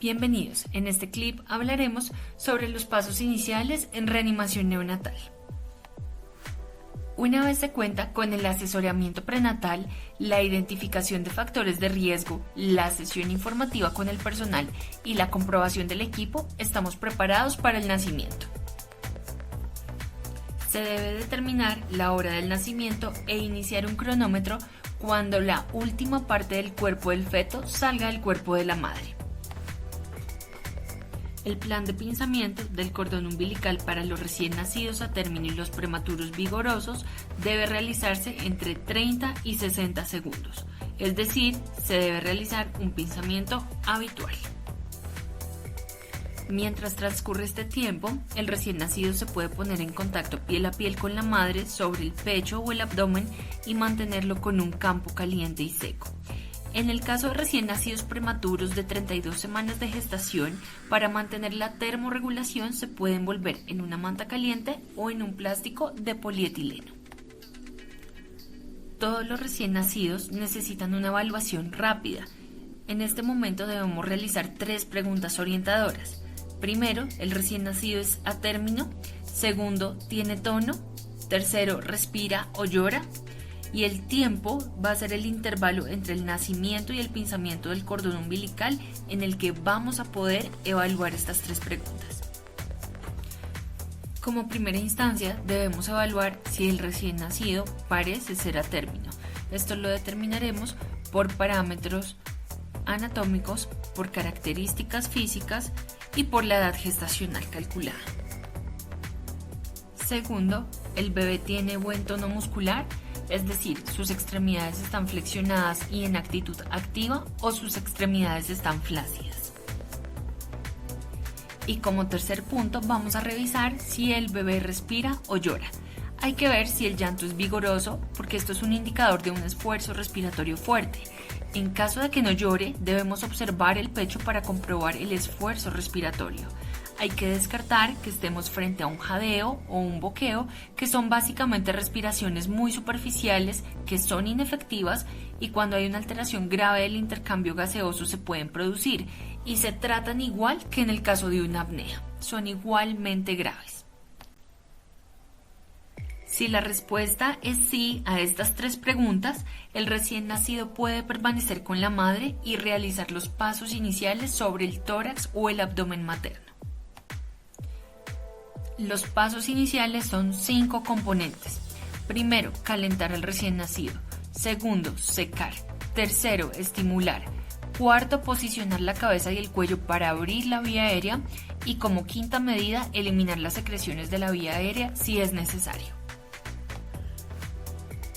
Bienvenidos, en este clip hablaremos sobre los pasos iniciales en reanimación neonatal. Una vez se cuenta con el asesoramiento prenatal, la identificación de factores de riesgo, la sesión informativa con el personal y la comprobación del equipo, estamos preparados para el nacimiento. Se debe determinar la hora del nacimiento e iniciar un cronómetro cuando la última parte del cuerpo del feto salga del cuerpo de la madre. El plan de pinzamiento del cordón umbilical para los recién nacidos a término y los prematuros vigorosos debe realizarse entre 30 y 60 segundos, es decir, se debe realizar un pinzamiento habitual. Mientras transcurre este tiempo, el recién nacido se puede poner en contacto piel a piel con la madre sobre el pecho o el abdomen y mantenerlo con un campo caliente y seco. En el caso de recién nacidos prematuros de 32 semanas de gestación, para mantener la termorregulación se puede envolver en una manta caliente o en un plástico de polietileno. Todos los recién nacidos necesitan una evaluación rápida. En este momento debemos realizar 3 preguntas orientadoras. Primero, ¿el recién nacido es a término? Segundo, ¿tiene tono? Tercero, ¿respira o llora? Y el tiempo va a ser el intervalo entre el nacimiento y el pinzamiento del cordón umbilical en el que vamos a poder evaluar estas 3 preguntas. Como primera instancia debemos evaluar si el recién nacido parece ser a término. Esto lo determinaremos por parámetros anatómicos, por características físicas y por la edad gestacional calculada. Segundo, ¿el bebé tiene buen tono muscular? Es decir, sus extremidades están flexionadas y en actitud activa o sus extremidades están flácidas. Y como tercer punto vamos a revisar si el bebé respira o llora. Hay que ver si el llanto es vigoroso porque esto es un indicador de un esfuerzo respiratorio fuerte. En caso de que no llore, debemos observar el pecho para comprobar el esfuerzo respiratorio. Hay que descartar que estemos frente a un jadeo o un boqueo, que son básicamente respiraciones muy superficiales que son inefectivas y cuando hay una alteración grave del intercambio gaseoso se pueden producir y se tratan igual que en el caso de una apnea, son igualmente graves. Si la respuesta es sí a estas 3 preguntas, el recién nacido puede permanecer con la madre y realizar los pasos iniciales sobre el tórax o el abdomen materno. Los pasos iniciales son 5 componentes. Primero, calentar al recién nacido. Segundo, secar. Tercero, estimular. Cuarto, posicionar la cabeza y el cuello para abrir la vía aérea. Y como quinta medida, eliminar las secreciones de la vía aérea si es necesario.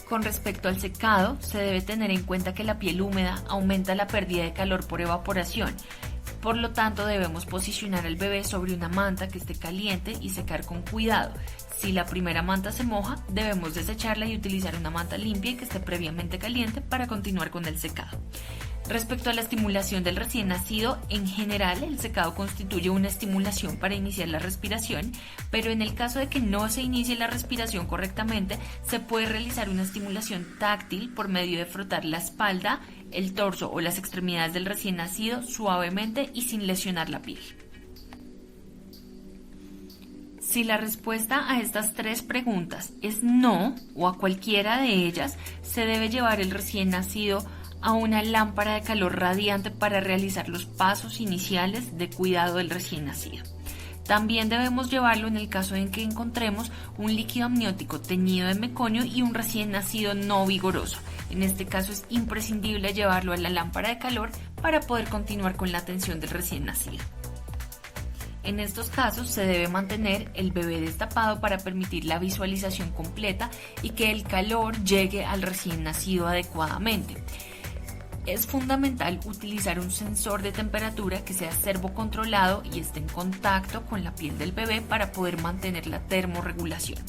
Con respecto al secado, se debe tener en cuenta que la piel húmeda aumenta la pérdida de calor por evaporación. Por lo tanto, debemos posicionar al bebé sobre una manta que esté caliente y secar con cuidado. Si la primera manta se moja, debemos desecharla y utilizar una manta limpia y que esté previamente caliente para continuar con el secado. Respecto a la estimulación del recién nacido, en general el secado constituye una estimulación para iniciar la respiración, pero en el caso de que no se inicie la respiración correctamente, se puede realizar una estimulación táctil por medio de frotar la espalda, el torso o las extremidades del recién nacido suavemente y sin lesionar la piel. Si la respuesta a estas 3 preguntas es no o a cualquiera de ellas, se debe llevar el recién nacido a una lámpara de calor radiante para realizar los pasos iniciales de cuidado del recién nacido. También debemos llevarlo en el caso en que encontremos un líquido amniótico teñido de meconio y un recién nacido no vigoroso. En este caso es imprescindible llevarlo a la lámpara de calor para poder continuar con la atención del recién nacido. En estos casos se debe mantener el bebé destapado para permitir la visualización completa y que el calor llegue al recién nacido adecuadamente. Es fundamental utilizar un sensor de temperatura que sea servocontrolado y esté en contacto con la piel del bebé para poder mantener la termorregulación.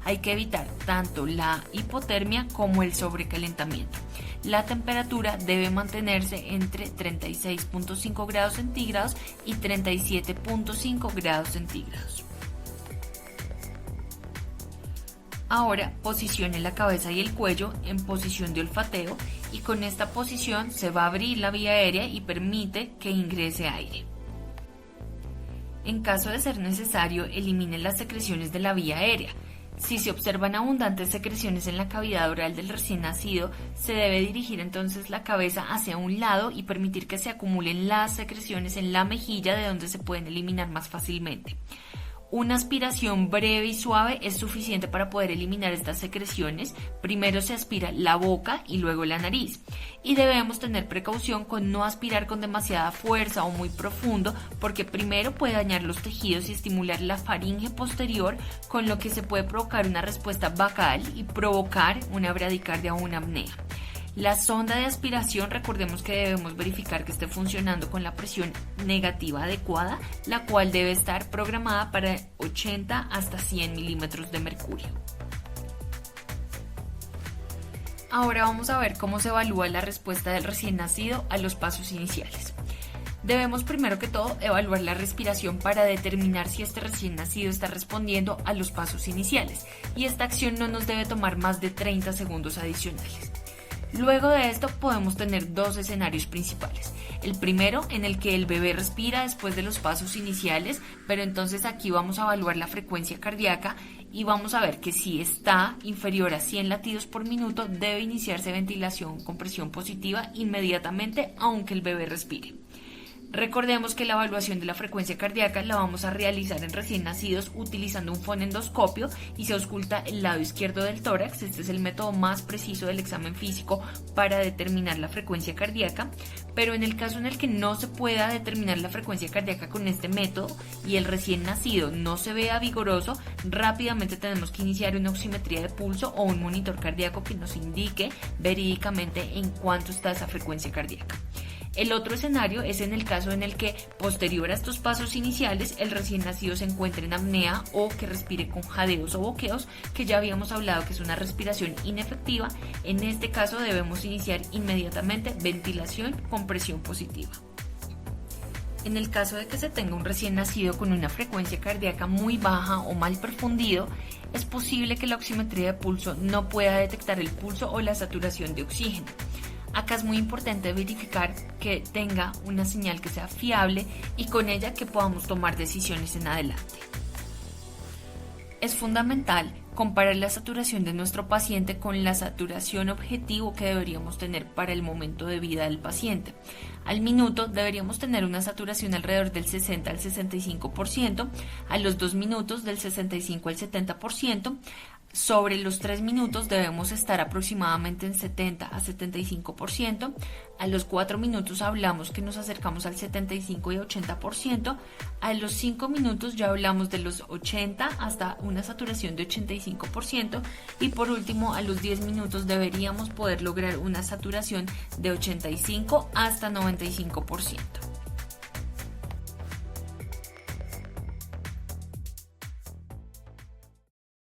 Hay que evitar tanto la hipotermia como el sobrecalentamiento. La temperatura debe mantenerse entre 36.5 grados centígrados y 37.5 grados centígrados. Ahora posicione la cabeza y el cuello en posición de olfateo y con esta posición se va a abrir la vía aérea y permite que ingrese aire. En caso de ser necesario, elimine las secreciones de la vía aérea. Si se observan abundantes secreciones en la cavidad oral del recién nacido, se debe dirigir entonces la cabeza hacia un lado y permitir que se acumulen las secreciones en la mejilla, de donde se pueden eliminar más fácilmente. Una aspiración breve y suave es suficiente para poder eliminar estas secreciones. Primero se aspira la boca y luego la nariz. Y debemos tener precaución con no aspirar con demasiada fuerza o muy profundo, porque primero puede dañar los tejidos y estimular la faringe posterior, con lo que se puede provocar una respuesta vagal y provocar una bradicardia o una apnea. La sonda de aspiración, recordemos que debemos verificar que esté funcionando con la presión negativa adecuada, la cual debe estar programada para 80 hasta 100 milímetros de mercurio. Ahora vamos a ver cómo se evalúa la respuesta del recién nacido a los pasos iniciales. Debemos primero que todo evaluar la respiración para determinar si este recién nacido está respondiendo a los pasos iniciales, y esta acción no nos debe tomar más de 30 segundos adicionales. Luego de esto podemos tener dos escenarios principales. El primero, en el que el bebé respira después de los pasos iniciales, pero entonces aquí vamos a evaluar la frecuencia cardíaca y vamos a ver que si está inferior a 100 latidos por minuto, debe iniciarse ventilación con presión positiva inmediatamente, aunque el bebé respire. Recordemos que la evaluación de la frecuencia cardíaca la vamos a realizar en recién nacidos utilizando un fonendoscopio y se ausculta el lado izquierdo del tórax. Este es el método más preciso del examen físico para determinar la frecuencia cardíaca, pero en el caso en el que no se pueda determinar la frecuencia cardíaca con este método y el recién nacido no se vea vigoroso, rápidamente tenemos que iniciar una oximetría de pulso o un monitor cardíaco que nos indique verídicamente en cuánto está esa frecuencia cardíaca. El otro escenario es en el caso en el que, posterior a estos pasos iniciales, el recién nacido se encuentre en apnea o que respire con jadeos o boqueos, que ya habíamos hablado que es una respiración inefectiva. En este caso debemos iniciar inmediatamente ventilación con presión positiva. En el caso de que se tenga un recién nacido con una frecuencia cardíaca muy baja o mal perfundido, es posible que la oximetría de pulso no pueda detectar el pulso o la saturación de oxígeno. Acá es muy importante verificar que tenga una señal que sea fiable y con ella que podamos tomar decisiones en adelante. Es fundamental comparar la saturación de nuestro paciente con la saturación objetivo que deberíamos tener para el momento de vida del paciente. Al minuto deberíamos tener una saturación alrededor del 60 al 65%, a los 2 minutos del 65 al 70%, sobre los 3 minutos debemos estar aproximadamente en 70 a 75%, a los 4 minutos hablamos que nos acercamos al 75 y 80%, a los 5 minutos ya hablamos de los 80 hasta una saturación de 85% y por último a los 10 minutos deberíamos poder lograr una saturación de 85 hasta 95%.